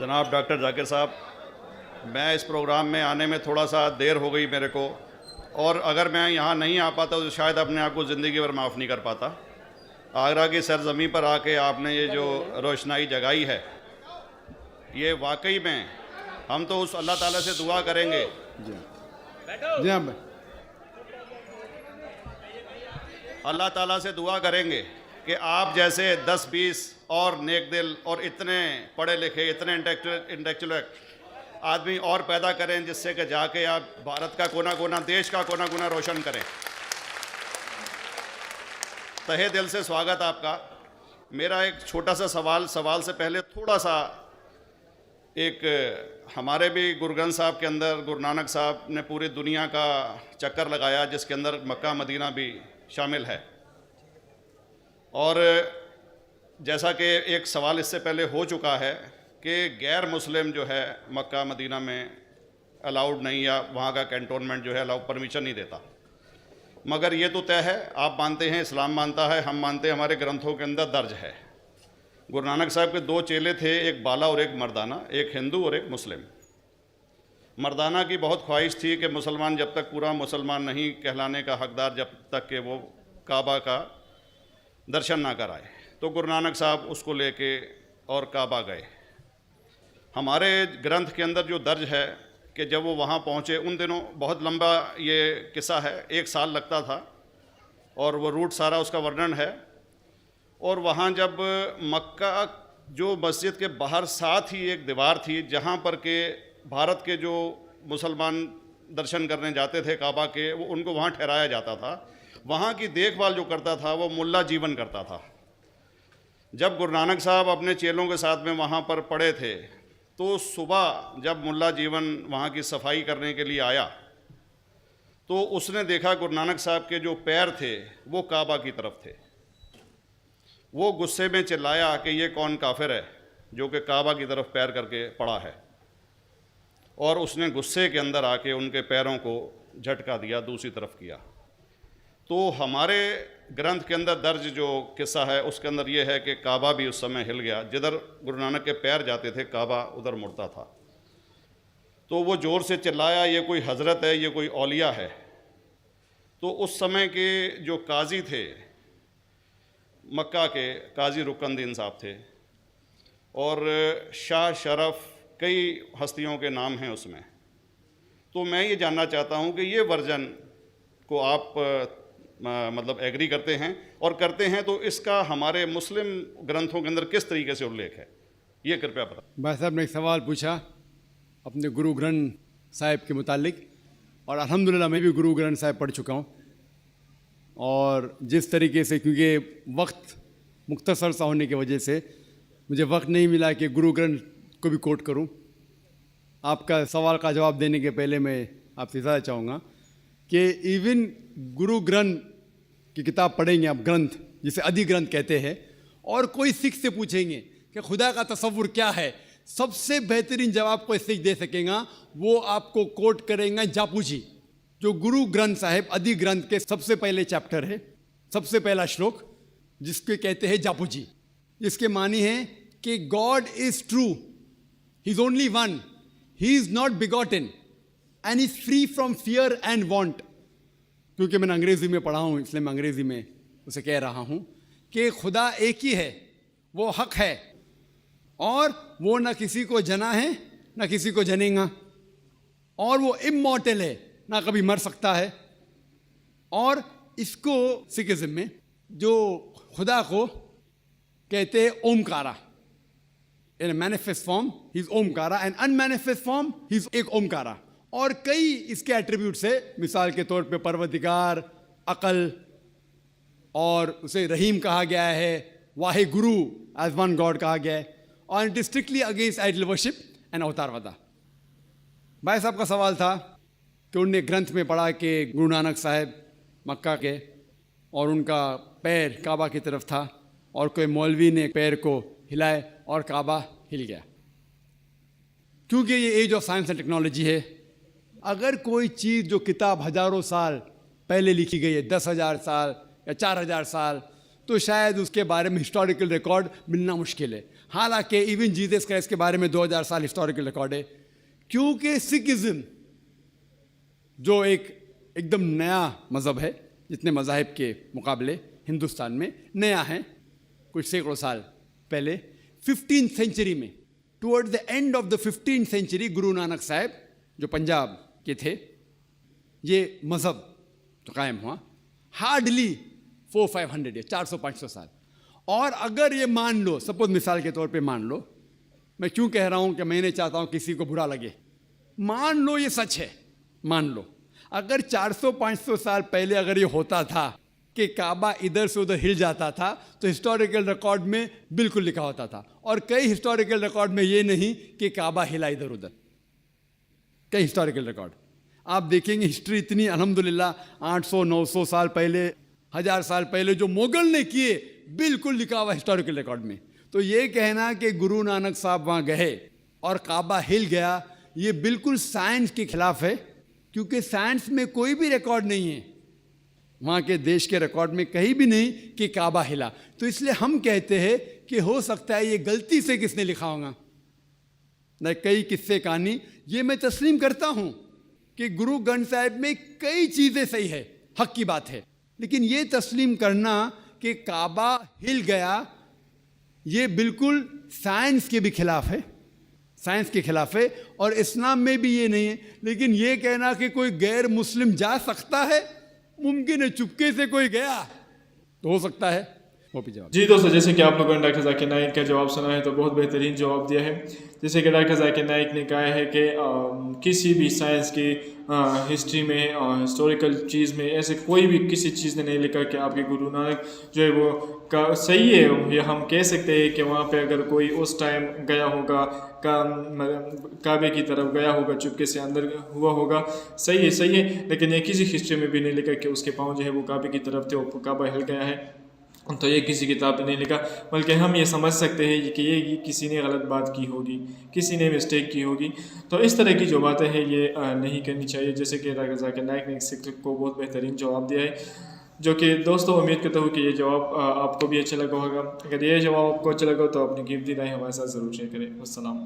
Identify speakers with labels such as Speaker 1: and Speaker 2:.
Speaker 1: जनाब डॉक्टर जाकिर साहब, मैं इस प्रोग्राम में आने में थोड़ा सा देर हो गई मेरे को, और अगर मैं यहाँ नहीं आ पाता तो शायद अपने आप को ज़िंदगी भर माफ़ नहीं कर पाता। आगरा की सरज़मीं पर आके आपने ये जो रोशनाई जगाई है, ये वाकई में हम तो उस अल्लाह ताला से दुआ करेंगे।
Speaker 2: जी हाँ।
Speaker 1: अल्लाह ताला से दुआ करेंगे कि आप जैसे 10-20 और नेक दिल और इतने पढ़े लिखे, इतने इंटेलेक्चुअल आदमी और पैदा करें, जिससे कि जाके आप भारत का कोना कोना, देश का कोना कोना रोशन करें। तहे दिल से स्वागत आपका। मेरा एक छोटा सा सवाल से पहले थोड़ा सा, एक हमारे भी गुरु ग्रंथ साहब के अंदर गुरु नानक साहब ने पूरी दुनिया का चक्कर लगाया, जिसके अंदर मक्का मदीना भी शामिल है। और जैसा कि एक सवाल इससे पहले हो चुका है कि गैर मुस्लिम जो है मक्का मदीना में अलाउड नहीं, या वहाँ का कैंटोनमेंट जो है अलाउ परमिशन नहीं देता। मगर ये तो तय है, आप मानते हैं, इस्लाम मानता है, हम मानते हैं, हमारे ग्रंथों के अंदर दर्ज है। गुरु नानक साहब के 2 चेले थे, एक बाला और एक मर्दाना, एक हिंदू और एक मुस्लिम। मर्दाना की बहुत ख्वाहिश थी कि मुसलमान जब तक पूरा मुसलमान नहीं कहलाने का हकदार, जब तक कि वो काबा का दर्शन ना कराए, तो गुरु नानक साहब उसको लेके और काबा गए। हमारे ग्रंथ के अंदर जो दर्ज है कि जब वो वहाँ पहुँचे, उन दिनों बहुत लंबा ये किस्सा है, 1 साल लगता था, और वो रूट सारा उसका वर्णन है। और वहाँ जब मक्का, जो मस्जिद के बाहर साथ ही एक दीवार थी, जहाँ पर के भारत के जो मुसलमान दर्शन करने जाते थे काबा के, वो उनको वहाँ ठहराया जाता था। वहाँ की देखभाल जो करता था वो मुल्ला जीवन करता था। जब गुरु नानक साहब अपने चेलों के साथ में वहाँ पर पड़े थे, तो सुबह जब मुल्ला जीवन वहाँ की सफाई करने के लिए आया, तो उसने देखा गुरु नानक साहब के जो पैर थे वो काबा की तरफ थे। वो गुस्से में चिल्लाया कि ये कौन काफिर है जो कि काबा की तरफ पैर करके पड़ा है, और उसने गुस्से के अंदर आके उनके पैरों को झटका दिया, दूसरी तरफ किया। तो हमारे ग्रंथ के अंदर दर्ज जो किस्सा है उसके अंदर ये है कि काबा भी उस समय हिल गया। जिधर गुरु नानक के पैर जाते थे काबा उधर मुड़ता था। तो वो ज़ोर से चिल्लाया, ये कोई हज़रत है, ये कोई औलिया है। तो उस समय के जो काजी थे मक्का के, काजी रुकनुद्दीन साहब थे, और शाह शरफ, कई हस्तियों के नाम हैं उसमें। तो मैं ये जानना चाहता हूँ कि ये वर्जन को आप मतलब एग्री करते हैं, और करते हैं तो इसका हमारे मुस्लिम ग्रंथों के अंदर किस तरीके से उल्लेख है, ये कृपया बताएं।
Speaker 2: भाई साहब ने एक सवाल पूछा अपने गुरु ग्रंथ साहिब के मुतालिक, और अल्हम्दुलिल्लाह मैं भी गुरु ग्रंथ साहिब पढ़ चुका हूँ। और जिस तरीके से, क्योंकि वक्त मुख्तसर सा होने की वजह से मुझे वक्त नहीं मिला कि गुरु ग्रंथ को भी कोट करूं। आपका सवाल का जवाब देने के पहले मैं आपसे ज़्यादा चाहूँगा कि इवन गुरु ग्रंथ की किताब पढ़ेंगे आप, ग्रंथ जिसे अधिग्रंथ कहते हैं, और कोई सिख से पूछेंगे कि खुदा का तसव्वुर क्या है, सबसे बेहतरीन जवाब कोई सिख दे सकेगा, वो आपको कोट करेंगे जापू जी, जो गुरु ग्रंथ साहिब अधिग्रंथ के सबसे पहले चैप्टर है, सबसे पहला श्लोक, जिसके कहते हैं जापू जी। इसके मानी है कि God is true, he is only one, he is not begotten and is free from fear and want. क्योंकि मैंने अंग्रेजी में पढ़ा हूँ, इसलिए मैं अंग्रेजी में उसे कह रहा हूँ कि खुदा एक ही है, वो हक है, और वो ना किसी को जना है ना किसी को जनेगा, और वो इमॉर्टल है, ना कभी मर सकता है। और इसको सिखिज्म में जो खुदा को कहते हैं Omkara, in manifest form he is Omkara, and unmanifest form he is एक ओमकारा। और कई इसके एट्रीब्यूट्स है, मिसाल के तौर पे परवरदिगार, अकल, और उसे रहीम कहा गया है, Wahe Guru as one God कहा गया है, और it is strictly against idol worship and अवतारवादा। भाई साहब का सवाल था कि उनने ग्रंथ में पढ़ा कि गुरु नानक साहब मक्का के, और उनका पैर काबा की तरफ था, और कोई मौलवी ने पैर को हिलाए और काबा हिल गया। क्योंकि ये age of science and technology है, अगर कोई चीज़ जो किताब हज़ारों साल पहले लिखी गई है, 10,000 साल या 4,000 साल, तो शायद उसके बारे में हिस्टोरिकल रिकॉर्ड मिलना मुश्किल है। हालांकि इवन जीसस क्राइस्ट के बारे में 2000 साल हिस्टोरिकल रिकॉर्ड है, क्योंकि सिखिज्म जो एकदम नया मज़हब है, जितने मज़ाहिब के मुकाबले हिंदुस्तान में नया है, कुछ सैकड़ों साल पहले 15th सेंचुरी में, towards the end of the 15th century, Guru Nanak साहब जो पंजाब के थे, ये मज़हब तो कायम हुआ। हार्डली 400-500 ईयर, 400-500 साल। और अगर ये मान लो, सपोज मिसाल के तौर पे मान लो, मैं क्यों कह रहा हूँ कि मैं नहीं चाहता हूँ किसी को बुरा लगे, मान लो ये सच है, मान लो अगर 400-500 साल पहले अगर ये होता था कि काबा इधर से उधर हिल जाता था, तो हिस्टोरिकल रिकॉर्ड में बिल्कुल लिखा होता था। और कई हिस्टोरिकल रिकॉर्ड में ये नहीं कि काबा हिला इधर उधर, कई हिस्टोरिकल रिकॉर्ड आप देखेंगे। हिस्ट्री इतनी अल्हम्दुलिल्लाह 800-900 साल पहले, 1000 साल पहले जो मुगल ने किए, बिल्कुल लिखा हुआ हिस्टोरिकल रिकॉर्ड में। तो ये कहना कि गुरु नानक साहब वहाँ गए और काबा हिल गया, ये बिल्कुल साइंस के खिलाफ है, क्योंकि साइंस में कोई भी रिकॉर्ड नहीं है, वहाँ के देश के रिकॉर्ड में कहीं भी नहीं कि काबा हिला। तो इसलिए हम कहते हैं कि हो सकता है ये गलती से किसने लिखा होगा, न कई किस्से कहानी। ये मैं तस्लीम करता हूँ कि गुरु ग्रंथ साहिब में कई चीज़ें सही है, हक की बात है, लेकिन ये तस्लीम करना कि काबा हिल गया, ये बिल्कुल साइंस के भी खिलाफ है, साइंस के खिलाफ है। और इस्लाम में भी ये नहीं है। लेकिन ये कहना कि कोई गैर मुस्लिम जा सकता है, मुमकिन है, चुपके से कोई गया तो हो सकता है। वो भी जवाब।
Speaker 3: जी दोस्तों, जैसे कि आप लोगों ने डॉक्टर जाकिर नाइक का जवाब सुना है, तो बहुत बेहतरीन जवाब दिया है। जैसे कि डॉक्टर जाकिर नाइक ने कहा है कि किसी भी साइंस की हिस्ट्री में, हिस्टोरिकल चीज़ में ऐसे कोई भी किसी चीज़ ने नहीं लिखा कि आपके गुरु नानक जो है वो सही है। ये हम कह सकते हैं कि वहाँ पे अगर कोई उस टाइम गया होगा, काबे की तरफ गया होगा, चुपके से अंदर हुआ होगा, सही है। लेकिन ये किसी हिस्ट्री में भी नहीं लिखा कि उसके पाँव जो है वो काबे की तरफ थे और काबा हिल गया है। तो ये किसी किताब में नहीं लिखा, बल्कि हम ये समझ सकते हैं कि ये किसी ने गलत बात की होगी, किसी ने मिस्टेक की होगी। तो इस तरह की जो बातें हैं ये नहीं करनी चाहिए। जैसे कि डॉक्टर जाकिर नाइक ने इस को बहुत बेहतरीन जवाब दिया है, जो कि दोस्तों उम्मीद करता हूँ कि ये जवाब आपको भी अच्छा लगा होगा। अगर ये जवाब आपको अच्छा लगा तो अपनी कीमती राय हमारे साथ ज़रूर शेयर करें। अस्सलाम।